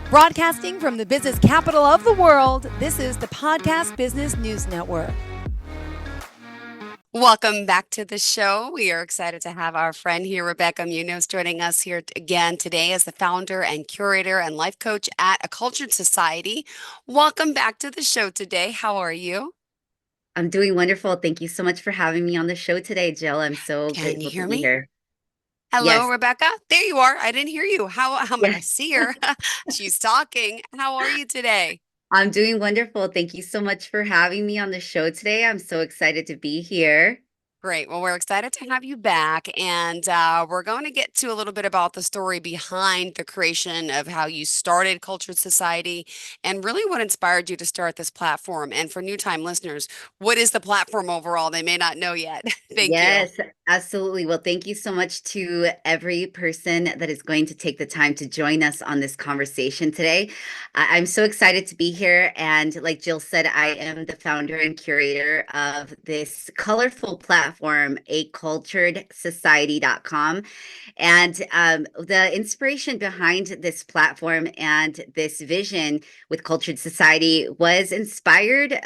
Broadcasting from the business capital of the world, this is the Podcast Business News Network. Welcome back to the show. We are excited to have our friend here, Rebecca Muñoz, joining us here again today as the founder and curator and life coach at A Cultured Society. Welcome back to the show today. How are you? I'm doing wonderful. Thank you so much for having me on the show today, Jill. I'm so Can you grateful to hear be me? here. Hello, Yes, Rebecca. There you are. I didn't hear you. I yes, see her. She's talking. How are you today? I'm doing wonderful. Thank you so much for having me on the show today. I'm so excited to be here. Great. Well, we're excited to have you back, and we're going to get to a little bit about the story behind the creation of how you started Cultured Society and really what inspired you to start this platform. And for new time listeners, what is the platform overall? They may not know yet. Thank you. Yes, absolutely. Well, thank you so much to every person that is going to take the time to join us on this conversation today. I'm so excited to be here. And like Jill said, I am the founder and curator of this colorful platform, aculturedsociety.com. And the inspiration behind this platform and this vision with Cultured Society was inspired.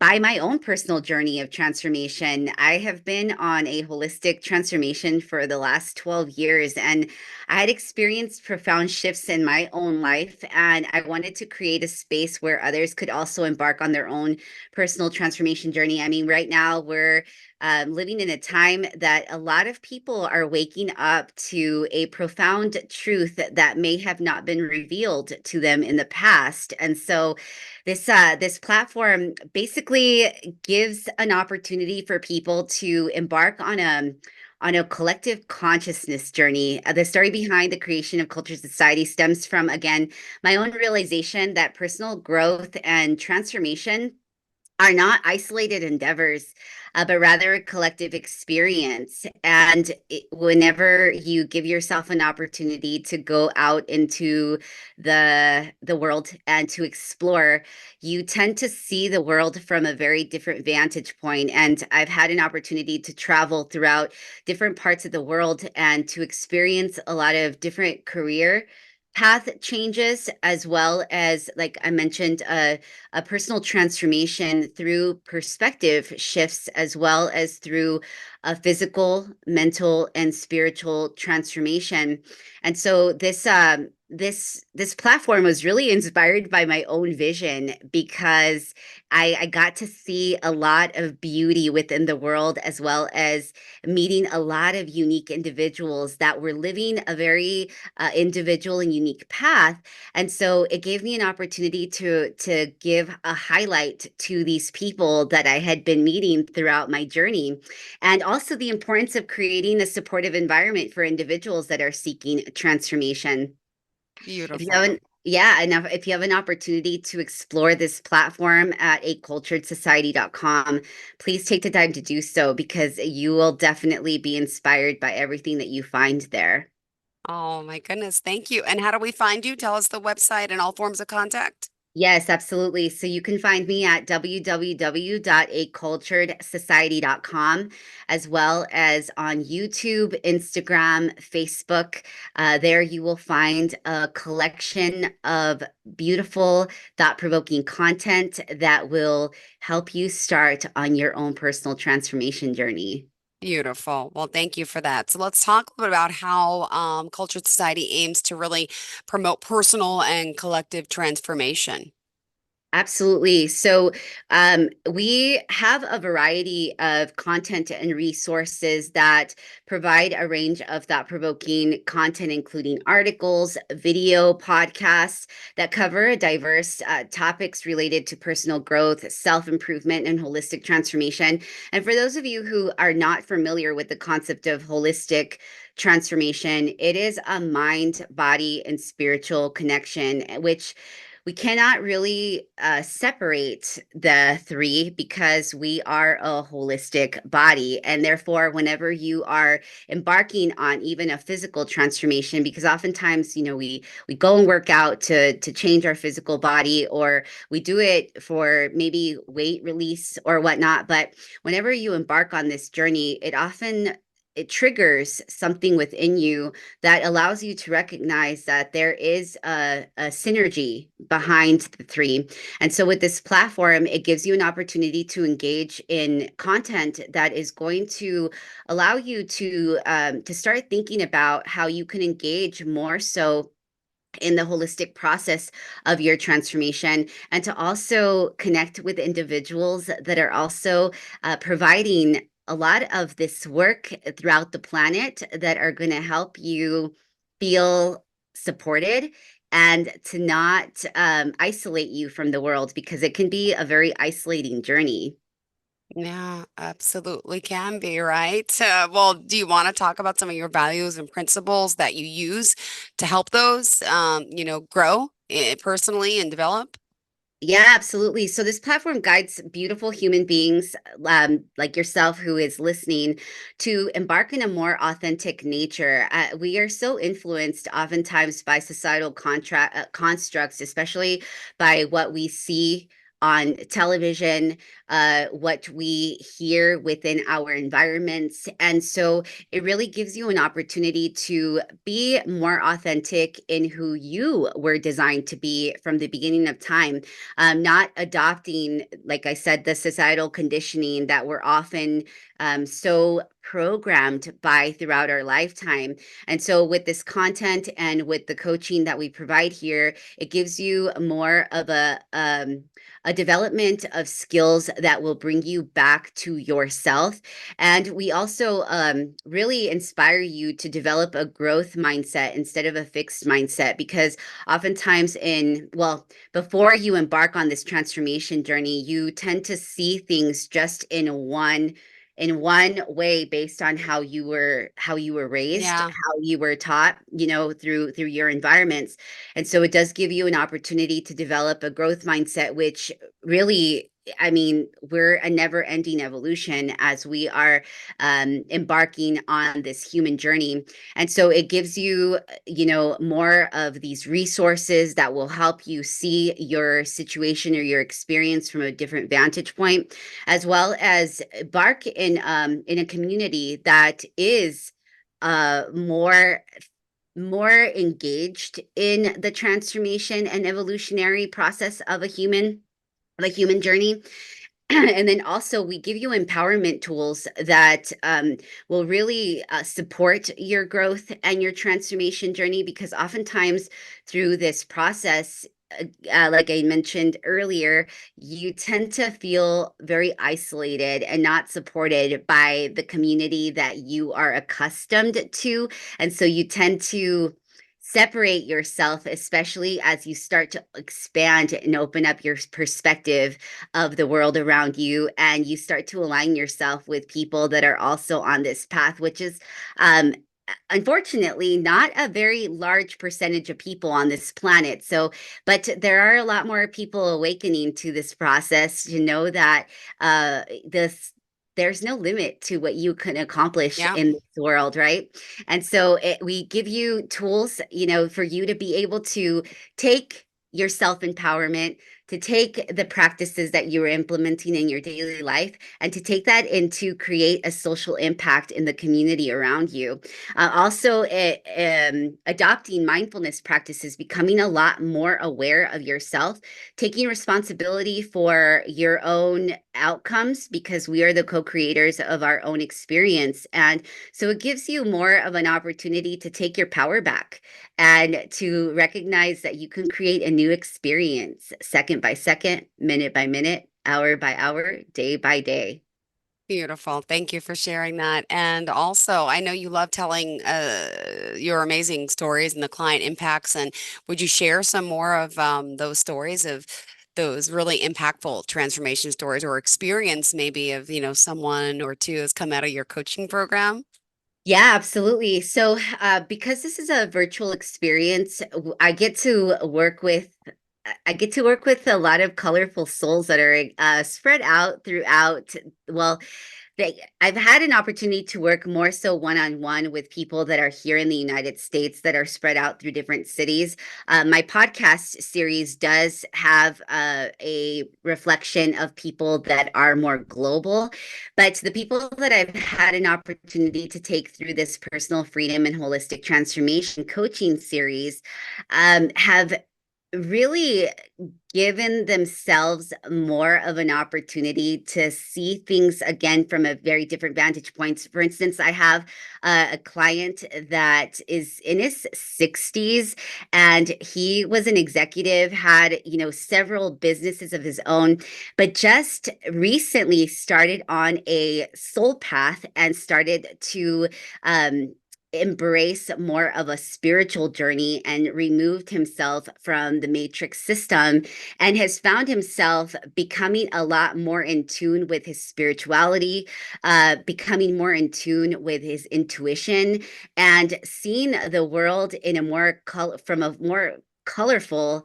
By my own personal journey of transformation. I have been on a holistic transformation for the last 12 years, and I had experienced profound shifts in my own life. And I wanted to create a space where others could also embark on their own personal transformation journey. I mean, right now we're living in a time that a lot of people are waking up to a profound truth that may have not been revealed to them in the past. And so this platform basically gives an opportunity for people to embark on a collective consciousness journey. The story behind the creation of Culture Society stems from, again, my own realization that personal growth and transformation are not isolated endeavors, but rather a collective experience. And whenever you give yourself an opportunity to go out into the world and to explore, you tend to see the world from a very different vantage point. And I've had an opportunity to travel throughout different parts of the world and to experience a lot of different career path changes, as well as, like I mentioned, a personal transformation through perspective shifts, as well as through a physical, mental, and spiritual transformation. And so this platform was really inspired by my own vision, because I got to see a lot of beauty within the world, as well as meeting a lot of unique individuals that were living a very individual and unique path. And so it gave me an opportunity to give a highlight to these people that I had been meeting throughout my journey, and also the importance of creating a supportive environment for individuals that are seeking transformation. If you Beautiful. haven't, yeah, and if you have an opportunity to explore this platform at aculturedsociety.com, please take the time to do so, because you will definitely be inspired by everything that you find there. Oh, my goodness. Thank you. And how do we find you? Tell us the website and all forms of contact. Yes, absolutely. So you can find me at www.aculturedsociety.com, as well as on YouTube, Instagram, Facebook. There you will find a collection of beautiful, thought-provoking content that will help you start on your own personal transformation journey. Beautiful. Well, thank you for that. So let's talk a little bit about how Cultured Society aims to really promote personal and collective transformation. Absolutely. So, we have a variety of content and resources that provide a range of thought provoking content, including articles, video, podcasts that cover diverse topics related to personal growth, self improvement, and holistic transformation. And for those of you who are not familiar with the concept of holistic transformation, it is a mind, body, and spiritual connection, which we cannot really separate the three, because we are a holistic body. And therefore, whenever you are embarking on even a physical transformation, because oftentimes, we go and work out to change our physical body, or we do it for maybe weight release or whatnot. But whenever you embark on this journey, it often it triggers something within you that allows you to recognize that there is a synergy behind the three. And so with this platform, it gives you an opportunity to engage in content that is going to allow you to start thinking about how you can engage more so in the holistic process of your transformation, and to also connect with individuals that are also providing a lot of this work throughout the planet that are going to help you feel supported and to not isolate you from the world, because it can be a very isolating journey. Yeah, absolutely can be, right? Well, do you want to talk about some of your values and principles that you use to help those, grow personally and develop? Yeah, absolutely. So this platform guides beautiful human beings like yourself who is listening to embark in a more authentic nature. We are so influenced oftentimes by societal constructs, especially by what we see on television, what we hear within our environments. And so it really gives you an opportunity to be more authentic in who you were designed to be from the beginning of time, not adopting, like I said, the societal conditioning that we're often so programmed by throughout our lifetime. And so, with this content and with the coaching that we provide here, it gives you more of a development of skills that will bring you back to yourself. And we also really inspire you to develop a growth mindset instead of a fixed mindset, because oftentimes before you embark on this transformation journey, you tend to see things just in one way based on how you were raised, Yeah. how you were taught, through your environments. And so it does give you an opportunity to develop a growth mindset, which really, I mean, we're a never ending evolution as we are embarking on this human journey. And so it gives you, more of these resources that will help you see your situation or your experience from a different vantage point, as well as embark in a community that is more engaged in the transformation and evolutionary process of the human journey. And then also we give you empowerment tools that will really support your growth and your transformation journey, because oftentimes through this process, like I mentioned earlier, you tend to feel very isolated and not supported by the community that you are accustomed to. And so you tend to separate yourself, especially as you start to expand and open up your perspective of the world around you, and you start to align yourself with people that are also on this path, which is um, unfortunately not a very large percentage of people on this planet. So, but there are a lot more people awakening to this process to know that this there's no limit to what you can accomplish Yeah. in this world, right? And so we give you tools, for you to be able to take your self empowerment, to take the practices that you are implementing in your daily life, and to take that into create a social impact in the community around you. Also, adopting mindfulness practices, becoming a lot more aware of yourself, taking responsibility for your own outcomes, because we are the co-creators of our own experience. And so it gives you more of an opportunity to take your power back and to recognize that you can create a new experience second by second, minute by minute, hour by hour, day by day. Beautiful. Thank you for sharing that. And also, I know you love telling your amazing stories and the client impacts. And would you share some more of those stories of those really impactful transformation stories or experience maybe of, someone or two has come out of your coaching program? Yeah, absolutely. So, because this is a virtual experience, I get to work with a lot of colorful souls that are spread out throughout. Well, I've had an opportunity to work more so one-on-one with people that are here in the United States that are spread out through different cities. My podcast series does have a reflection of people that are more global, but the people that I've had an opportunity to take through this personal freedom and holistic transformation coaching series have really given themselves more of an opportunity to see things again from a very different vantage points. For instance, I have a client that is in his 60s, and he was an executive, had, several businesses of his own, but just recently started on a soul path and started to embrace more of a spiritual journey and removed himself from the matrix system, and has found himself becoming a lot more in tune with his spirituality, becoming more in tune with his intuition, and seeing the world in a from a more colorful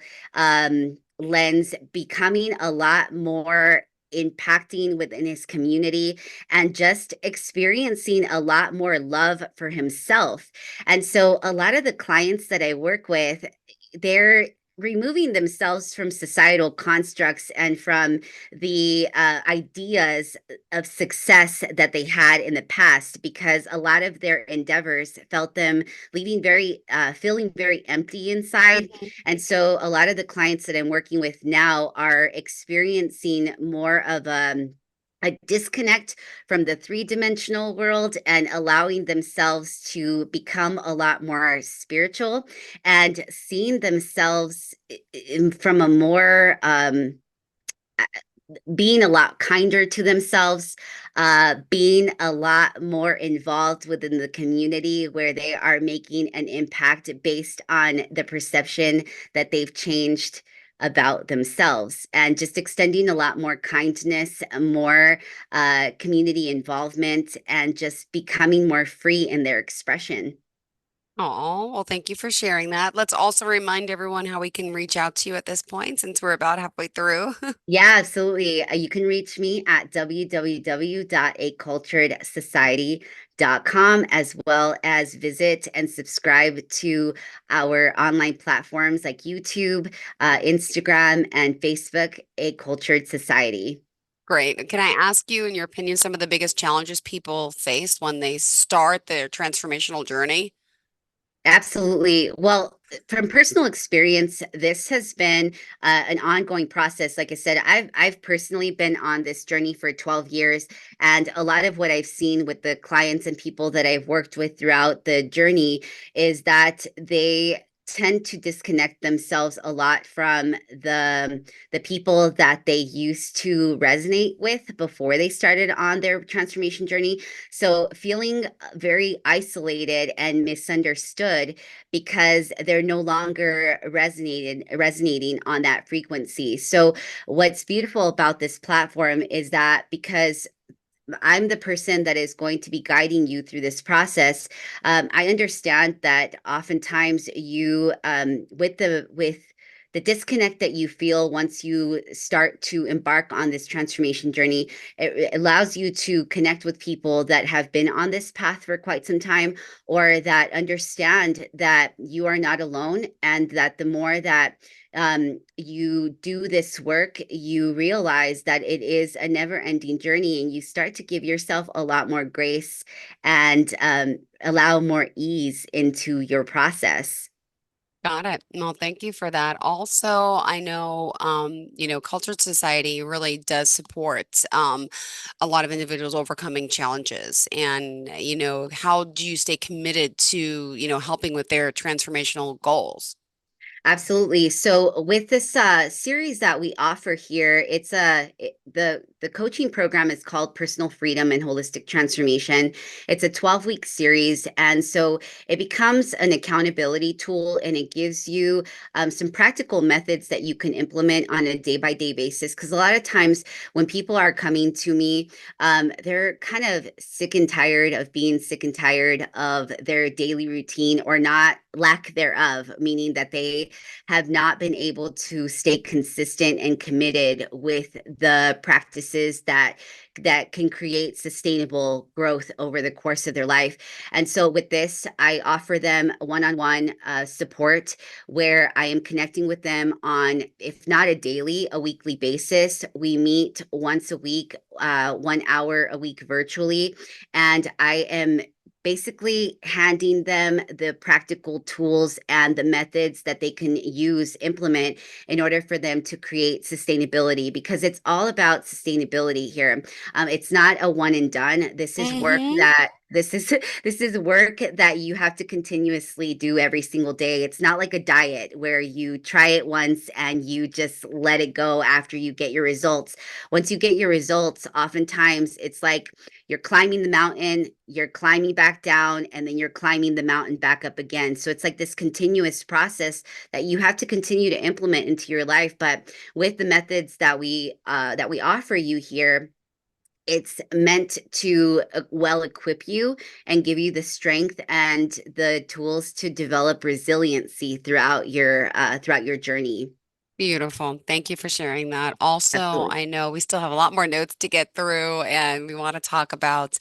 lens, becoming a lot more impacting within his community, and just experiencing a lot more love for himself. And so a lot of the clients that I work with, they're removing themselves from societal constructs and from the ideas of success that they had in the past, because a lot of their endeavors felt them feeling very empty inside. And so a lot of the clients that I'm working with now are experiencing more of a disconnect from the three-dimensional world and allowing themselves to become a lot more spiritual, and seeing themselves from a more being a lot kinder to themselves, being a lot more involved within the community where they are making an impact based on the perception that they've changed about themselves, and just extending a lot more kindness, more community involvement, and just becoming more free in their expression. Oh, well, thank you for sharing that. Let's also remind everyone how we can reach out to you at this point since we're about halfway through. Yeah, absolutely. You can reach me at www.aculturedsociety.com, as well as visit and subscribe to our online platforms like YouTube, Instagram, and Facebook, A Cultured Society. Great. Can I ask you, in your opinion, some of the biggest challenges people face when they start their transformational journey? Absolutely. Well, from personal experience, this has been an ongoing process. Like I said, I've personally been on this journey for 12 years, and a lot of what I've seen with the clients and people that I've worked with throughout the journey is that they tend to disconnect themselves a lot from the people that they used to resonate with before they started on their transformation journey. So feeling very isolated and misunderstood because they're no longer resonating on that frequency. So what's beautiful about this platform is that because I'm the person that is going to be guiding you through this process. I understand that oftentimes you, with the disconnect that you feel once you start to embark on this transformation journey, it allows you to connect with people that have been on this path for quite some time, or that understand that you are not alone, and that the more that you do this work, you realize that it is a never ending journey, and you start to give yourself a lot more grace and allow more ease into your process. Got it. Well, thank you for that. Also, I know, Cultured Society really does support a lot of individuals overcoming challenges. And, how do you stay committed to, helping with their transformational goals? Absolutely. So with this series that we offer here, the coaching program is called Personal Freedom and Holistic Transformation. It's a 12-week series, and so it becomes an accountability tool, and it gives you some practical methods that you can implement on a day-by-day basis. Because a lot of times when people are coming to me, they're kind of sick and tired of being sick and tired of their daily routine, or not lack thereof, meaning that they have not been able to stay consistent and committed with the practices that can create sustainable growth over the course of their life. And so with this, I offer them one-on-one support where I am connecting with them on, if not a daily, a weekly basis. We meet once a week, 1 hour a week virtually, and I am basically handing them the practical tools and the methods that they can use, implement in order for them to create sustainability, because it's all about sustainability here. It's not a one and done. This is work Mm-hmm. that this is work that you have to continuously do every single day. It's not like a diet where you try it once and you just let it go after you get your results. Once you get your results, oftentimes it's like you're climbing the mountain, you're climbing back down, and then you're climbing the mountain back up again. So it's like this continuous process that you have to continue to implement into your life. But with the methods that we offer you here, it's meant to well equip you and give you the strength and the tools to develop resiliency throughout your journey. Beautiful. Thank you for sharing that. Also, Absolutely. I know we still have a lot more notes to get through, and we want to talk about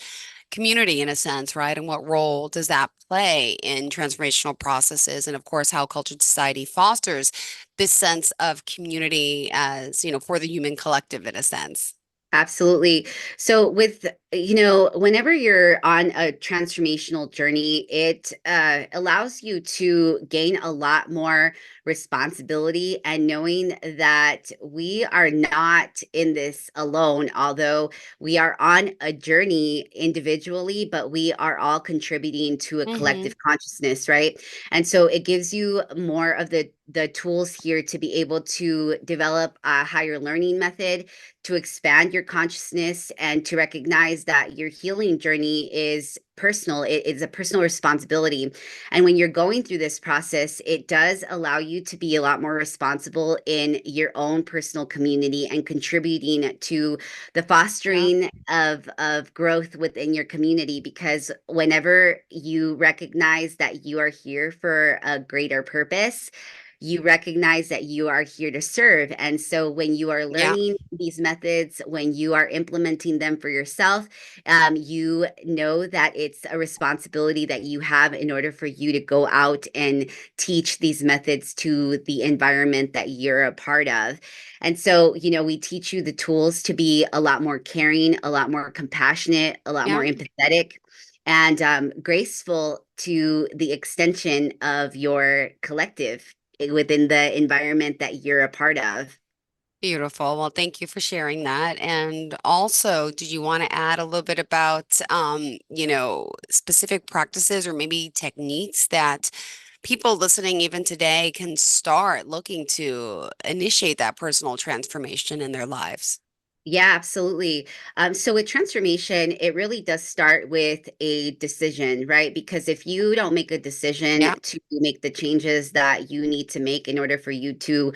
community in a sense, right? And what role does that play in transformational processes? And of course, how cultured society fosters this sense of community as, for the human collective in a sense. Absolutely. So with, whenever you're on a transformational journey, it allows you to gain a lot more responsibility, and knowing that we are not in this alone, although we are on a journey individually, but we are all contributing to a Mm-hmm. collective consciousness, right? And so it gives you more of the tools here to be able to develop a higher learning method, to expand your consciousness, and to recognize that your healing journey is personal. It is a personal responsibility. And when you're going through this process, it does allow you to be a lot more responsible in your own personal community and contributing to the Yeah. fostering of growth within your community. Because whenever you recognize that you are here for a greater purpose, you recognize that you are here to serve. And so when you are Yeah. learning these methods, when you are implementing them for yourself, you know that it's a responsibility that you have in order for you to go out and teach these methods to the environment that you're a part of. And so, we teach you the tools to be a lot more caring, a lot more compassionate, a lot more Yeah. empathetic, and graceful to the extension of your collective within the environment that you're a part of. Beautiful. Well, thank you for sharing that. And also, did you want to add a little bit about, specific practices or maybe techniques that people listening even today can start looking to initiate that personal transformation in their lives? Yeah, absolutely. So with transformation, it really does start with a decision, right? Because if you don't make a decision Yeah. to make the changes that you need to make in order for you to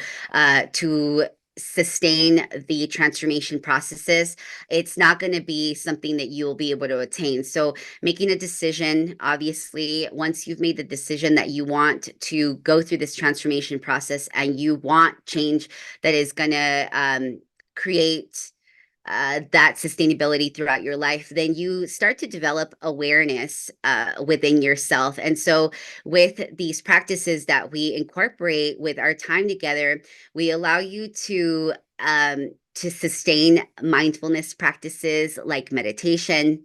sustain the transformation processes, it's not going to be something that you'll be able to attain. So making a decision, obviously, once you've made the decision that you want to go through this transformation process and you want change that is going to create that sustainability throughout your life, then you start to develop awareness within yourself. And so, with these practices that we incorporate with our time together, we allow you to sustain mindfulness practices like meditation.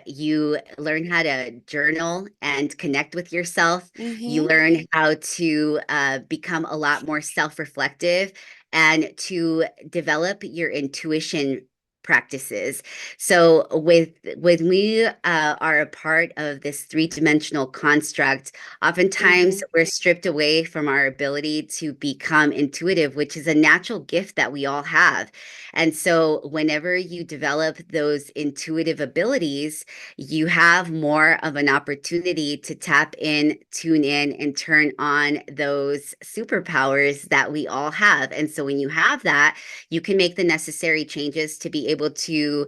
You learn how to journal and connect with yourself. You Mm-hmm. learn how to become a lot more self reflective and to develop your intuition practices. So with when we are a part of this three-dimensional construct, Mm-hmm. oftentimes we're stripped away from our ability to become intuitive, which is a natural gift that we all have. And so whenever you develop those intuitive abilities, you have more of an opportunity to tap in, tune in, and turn on those superpowers that we all have. And so when you have that, you can make the necessary changes to be able able to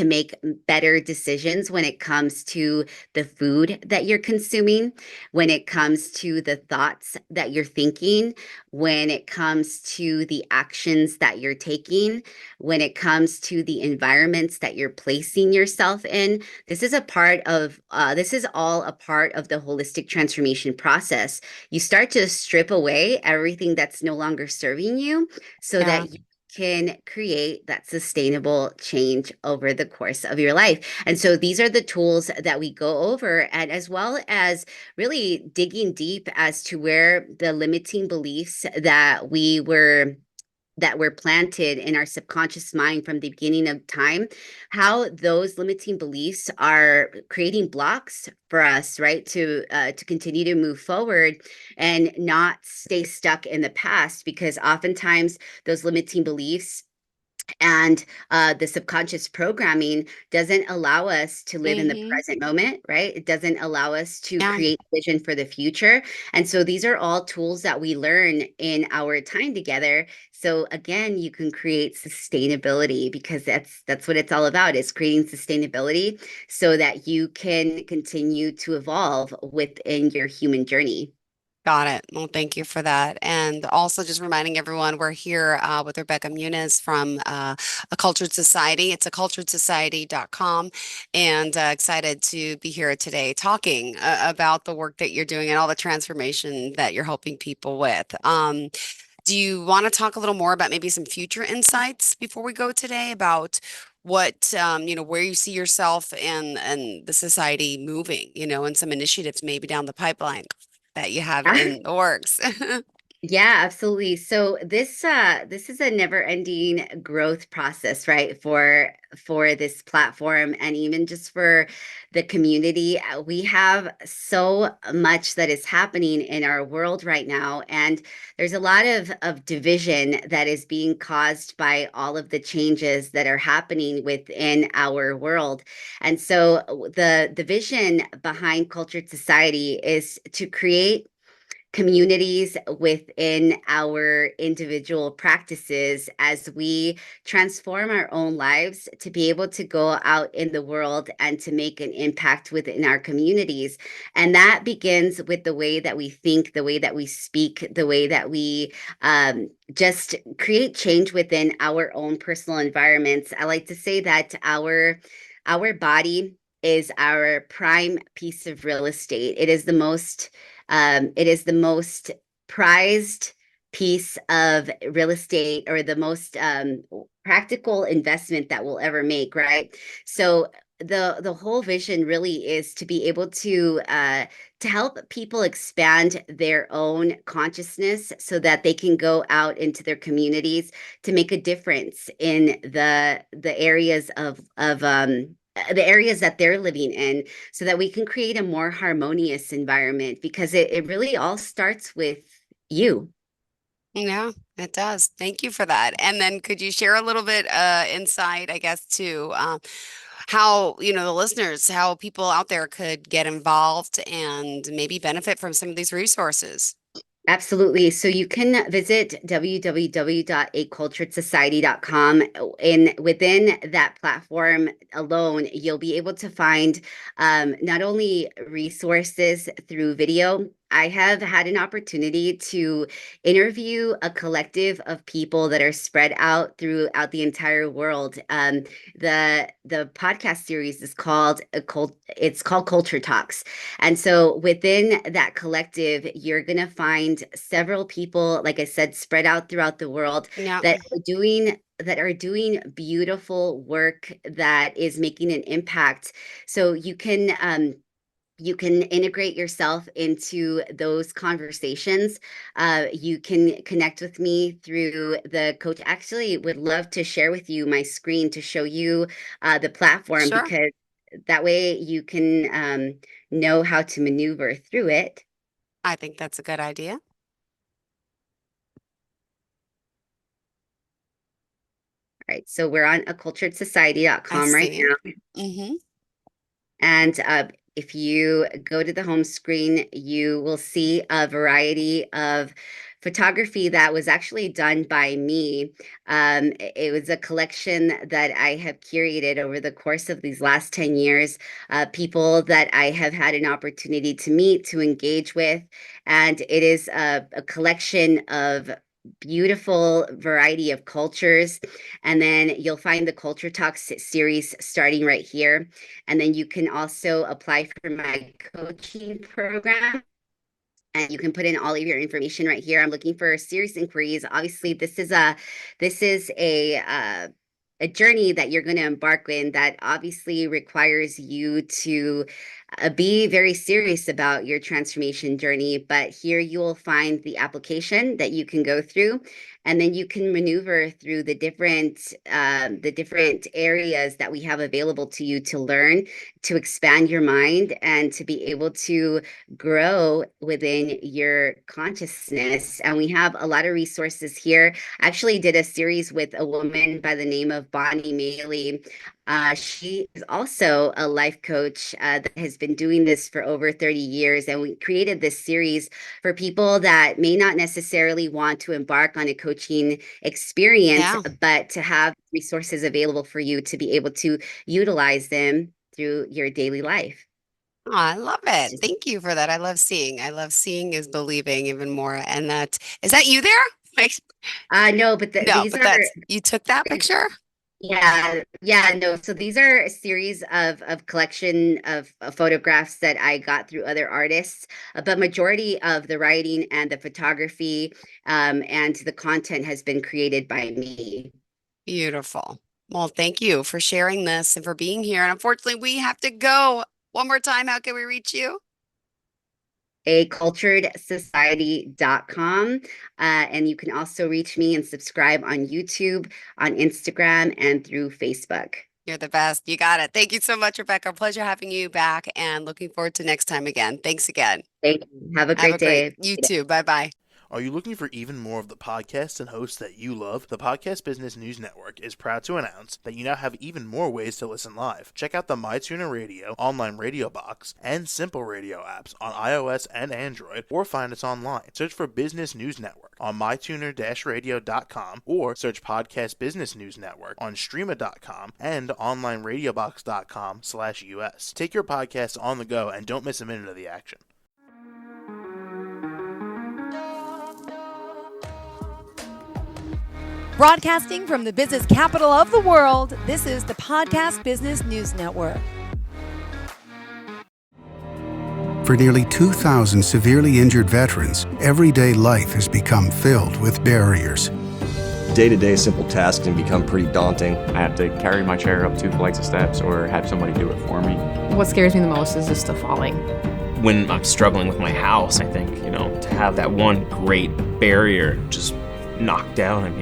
make better decisions when it comes to the food that you're consuming, when it comes to the thoughts that you're thinking, when it comes to the actions that you're taking, when it comes to the environments that you're placing yourself in. This is all a part of the holistic transformation process. You start to strip away everything that's no longer serving you so Yeah. that you can create that sustainable change over the course of your life. And so these are the tools that we go over, and as well as really digging deep as to where the limiting beliefs that were planted in our subconscious mind from the beginning of time, how those limiting beliefs are creating blocks for us, right, to continue to move forward and not stay stuck in the past, because oftentimes those limiting beliefs and the subconscious programming doesn't allow us to live in the Mm-hmm. present moment, right? It doesn't allow us to Yeah. create vision for the future. And so these are all tools that we learn in our time together. So again, you can create sustainability, because that's what it's all about, is creating sustainability so that you can continue to evolve within your human journey. Got it. Well, thank you for that. And also just reminding everyone, we're here with Rebecca Muñoz from A Cultured Society. It's aculturedsociety.com, and excited to be here today talking about the work that you're doing and all the transformation that you're helping people with. Do you want to talk a little more about maybe some future insights before we go today about what where you see yourself and the society moving, and some initiatives maybe down the pipeline that you have in the works? Yeah, absolutely. So this is a never-ending growth process, right? For this platform, and even just for the community. We have so much that is happening in our world right now, and there's a lot of division that is being caused by all of the changes that are happening within our world. And so the vision behind Cultured Society is to create communities within our individual practices as we transform our own lives to be able to go out in the world and to make an impact within our communities. And that begins with the way that we think, the way that we speak, the way that we just create change within our own personal environments. I like to say that our body is our prime piece of real estate. It is the most prized piece of real estate, or the most practical investment that we'll ever make, right? So the whole vision really is to be able to help people expand their own consciousness so that they can go out into their communities to make a difference in the areas of the areas that they're living in, so that we can create a more harmonious environment, because it really all starts with you. Yeah, it does. Thank you for that. And then could you share a little bit insight, I guess, to how, the listeners, how people out there could get involved and maybe benefit from some of these resources? Absolutely. So you can visit www.aculturedsociety.com. And within that platform alone, you'll be able to find not only resources through video. I have had an opportunity to interview a collective of people that are spread out throughout the entire world. The podcast series is called it's called Culture Talks. And so within that collective, you're going to find several people, like I said, spread out throughout the world, Yeah. that are doing beautiful work that is making an impact. So you can integrate yourself into those conversations. You can connect with me through the coach. Actually, would love to share with you my screen to show you the platform, Sure. because that way you can know how to maneuver through it. I think that's a good idea. All right, so we're on I aculturedsociety.com right see it. now. Mm-hmm. And if you go to the home screen, you will see a variety of photography that was actually done by me. It was a collection that I have curated over the course of these last 10 years, people that I have had an opportunity to meet, to engage with. And it is a collection of beautiful variety of cultures. And then you'll find the Culture Talks series starting right here. And then you can also apply for my coaching program. And you can put in all of your information right here. I'm looking for serious inquiries. Obviously, this is a journey that you're going to embark in that obviously requires you to be very serious about your transformation journey. But here you will find the application that you can go through, and then you can maneuver through the different areas that we have available to you to learn, to expand your mind, and to be able to grow within your consciousness. And we have a lot of resources here. I actually did a series with a woman by the name of Bonnie Maley. She is also a life coach that has been doing this for over 30 years. And we created this series for people that may not necessarily want to embark on a coaching experience, but to have resources available for you to be able to utilize them through your daily life. Oh, I love it. Thank you for that. I love seeing. Is believing even more. And is that you there? No, but you took that picture? No. So these are a series of collection of photographs that I got through other artists, but majority of the writing and the photography and the content has been created by me. Beautiful. Well, thank you for sharing this and for being here. And unfortunately, we have to go. One more time, how can we reach you? aculturedsociety.com. And you can also reach me and subscribe on YouTube, on Instagram, and through Facebook. You're the best. You got it. Thank you so much, Rebecca. Pleasure having you back and looking forward to next time again. Thanks again. Thank you. Have a great day. You too. Bye-bye. Are you looking for even more of the podcasts and hosts that you love? The Podcast Business News Network is proud to announce that you now have even more ways to listen live. Check out the MyTuner Radio, online radio box, and Simple Radio apps on iOS and Android, or find us online. Search for Business News Network on mytuner-radio.com, or search Podcast Business News Network on streama.com and onlineradiobox.com/US. Take your podcast on the go and don't miss a minute of the action. Broadcasting from the business capital of the world, this is the Podcast Business News Network. For nearly 2,000 severely injured veterans, everyday life has become filled with barriers. Day-to-day simple tasks can become pretty daunting. I have to carry my chair up 2 flights of steps or have somebody do it for me. What scares me the most is just the falling. When I'm struggling with my house, I think, to have that one great barrier just knocked down,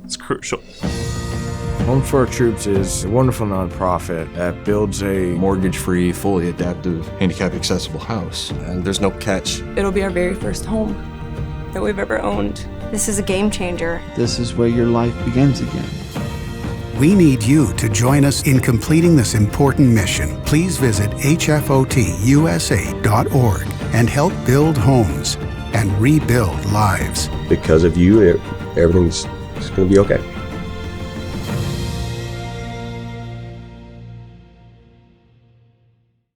it's crucial. Home for Our Troops is a wonderful nonprofit that builds a mortgage-free, fully adaptive, handicap-accessible house. And there's no catch. It'll be our very first home that we've ever owned. This is a game changer. This is where your life begins again. We need you to join us in completing this important mission. Please visit hfotusa.org and help build homes and rebuild lives. Because of you, everything's going to be okay.